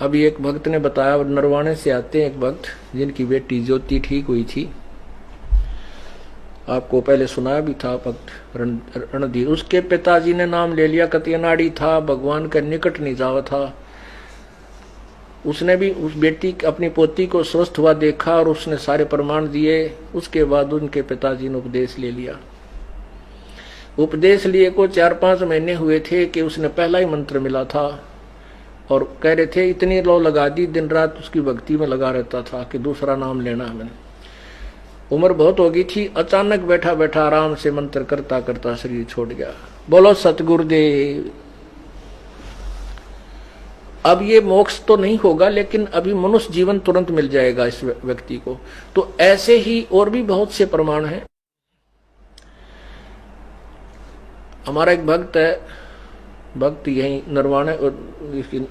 अभी एक भक्त ने बताया, नरवाणे से आते हैं एक भक्त जिनकी बेटी ज्योति ठीक हुई थी, आपको पहले सुनाया भी था भक्त रणधीर। उसके पिताजी ने नाम ले लिया, कतियनाड़ी था, भगवान के निकट नहीं जावा था। उसने भी उस बेटी अपनी पोती को स्वस्थ हुआ देखा और उसने सारे प्रमाण दिए। उसके बाद उनके पिताजी ने उपदेश ले लिया। उपदेश लिए को 4-5 महीने हुए थे कि उसने पहला ही मंत्र मिला था और कह रहे थे इतनी लो लगा दी, दिन रात उसकी भक्ति में लगा रहता था कि दूसरा नाम लेना है मैंने। उम्र बहुत हो गई थी, अचानक बैठा बैठा आराम से मंत्र करता करता शरीर छोड़ गया। बोलो सतगुरुदेव। अब ये मोक्ष तो नहीं होगा, लेकिन अभी मनुष्य जीवन तुरंत मिल जाएगा इस व्यक्ति को। तो ऐसे ही और भी बहुत से प्रमाण हैं। हमारा एक भक्त है, भक्त यही नरवाणे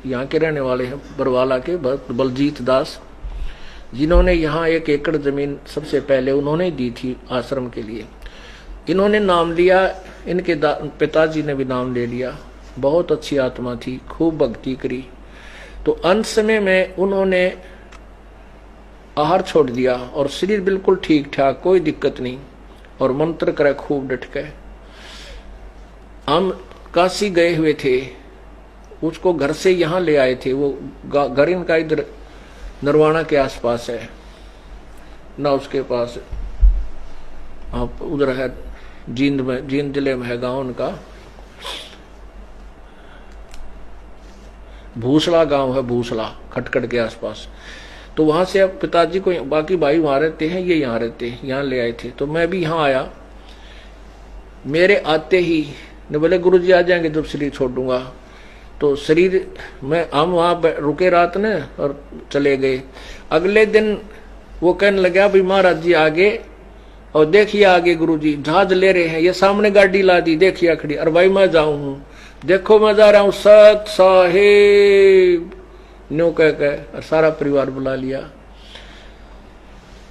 यहाँ के रहने वाले हैं, बरवाला के भक्त बलजीत दास, जिन्होंने यहाँ 1 एकड़ जमीन सबसे पहले उन्होंने दी थी आश्रम के लिए। इन्होंने नाम लिया, इनके पिताजी ने भी नाम ले लिया। बहुत अच्छी आत्मा थी, खूब भक्ति करी। तो अंत समय में उन्होंने आहार छोड़ दिया और शरीर बिल्कुल ठीक ठाक, कोई दिक्कत नहीं, और मंत्र करे खूब डट के। हम काशी गए हुए थे, उसको घर से यहाँ ले आए थे। वो घर इनका इधर नरवाणा के आसपास है ना, उसके पास आप उधर है जींद में, जींद जिले में है गांव उनका, भूसला गांव है, भूसला खटखट के आसपास। तो वहां से अब पिताजी को, बाकी भाई वहां रहते हैं, ये यहाँ रहते हैं, यहाँ ले आए थे। तो मैं भी यहाँ आया। मेरे आते ही ने बोले गुरुजी आ जाएंगे जब शरीर छोड़ दूंगा। तो शरीर में हम वहां रुके रात ने और चले गए। अगले दिन वो कहने लगा भाई महाराज जी आगे, और देखिए आगे गुरुजी जहाज ले रहे हैं, ये सामने गाड़ी ला दी, देखिए खड़ी। अरे भाई मैं जाऊं हूं, देखो मैं जा रहा हूं सत साहेब न्यू कह सारा परिवार बुला लिया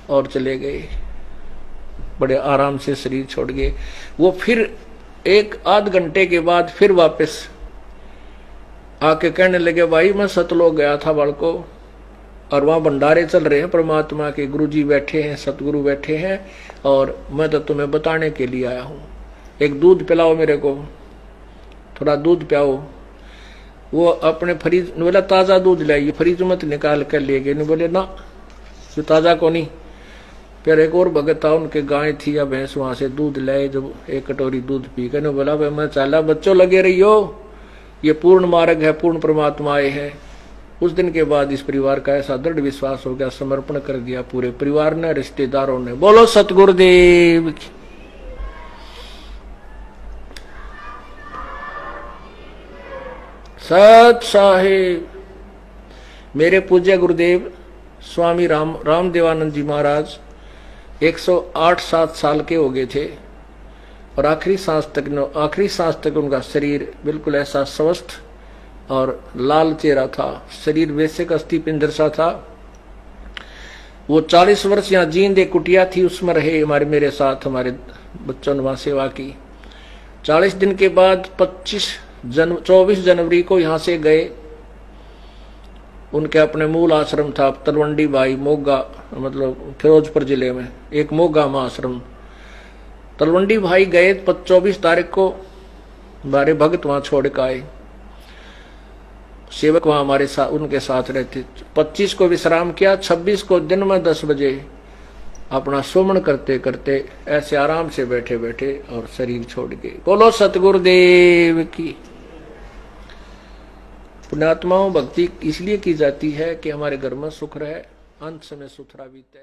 और चले गए। बड़े आराम से शरीर छोड़ गए। वो फिर 1-8 घंटे के बाद फिर वापस आके कहने लगे भाई मैं सतलोक गया था बालको, और वहां भंडारे चल रहे हैं परमात्मा के, गुरुजी बैठे हैं, सतगुरु बैठे हैं, और मैं तो तुम्हें बताने के लिए आया हूं। एक दूध पिलाओ मेरे को, थोड़ा दूध पियाओ। वो अपने फ्रिज, बोला ताजा दूध लाइए, फ्रिज मत निकाल कर ले गए। नहीं बोले ना जो ताजा को नहीं। फिर एक और भगत था, उनके गाय थी या भैंस, वहां से दूध लाए। जब 1 कटोरी दूध पी कर बोला भाई मैं चला, बच्चों लगे रही हो, ये पूर्ण मार्ग है, पूर्ण परमात्मा आए है। उस दिन के बाद इस परिवार का ऐसा दृढ़ विश्वास हो गया, समर्पण कर दिया पूरे परिवार ने, रिश्तेदारों ने। बोलो सतगुरुदेव की। सत साहेब। मेरे पूज्य गुरुदेव स्वामी रामदेवानंद जी महाराज 108-7 साल के हो गए थे, और आखिरी सांस तक उनका शरीर बिल्कुल ऐसा स्वस्थ और लाल चेहरा था। शरीर वैसे का अस्थि पिंजर सा था। वो 40 वर्ष यहाँ जींद एक कुटिया थी, उसमें रहे हमारे, मेरे साथ हमारे बच्चों ने वहां सेवा की। 40 दिन के बाद 24 जनवरी को यहाँ से गए। उनके अपने मूल आश्रम था तलवंडी भाई, मोगा, मतलब फिरोजपुर जिले में एक मोगा में आश्रम। तलवंडी भाई गए 24 तारीख को, हमारे भक्त वहां छोड़ कर आए। सेवक वहां हमारे साथ, उनके साथ रहते। 25 को विश्राम किया, 26 को दिन में 10 बजे अपना सुमन करते करते ऐसे आराम से बैठे बैठे और शरीर छोड़ गए। बोलो सतगुरुदेव की। पुण्यात्माओं, भक्ति इसलिए की जाती है कि हमारे घर में सुख रहे, अंत समय सुथरा बीते।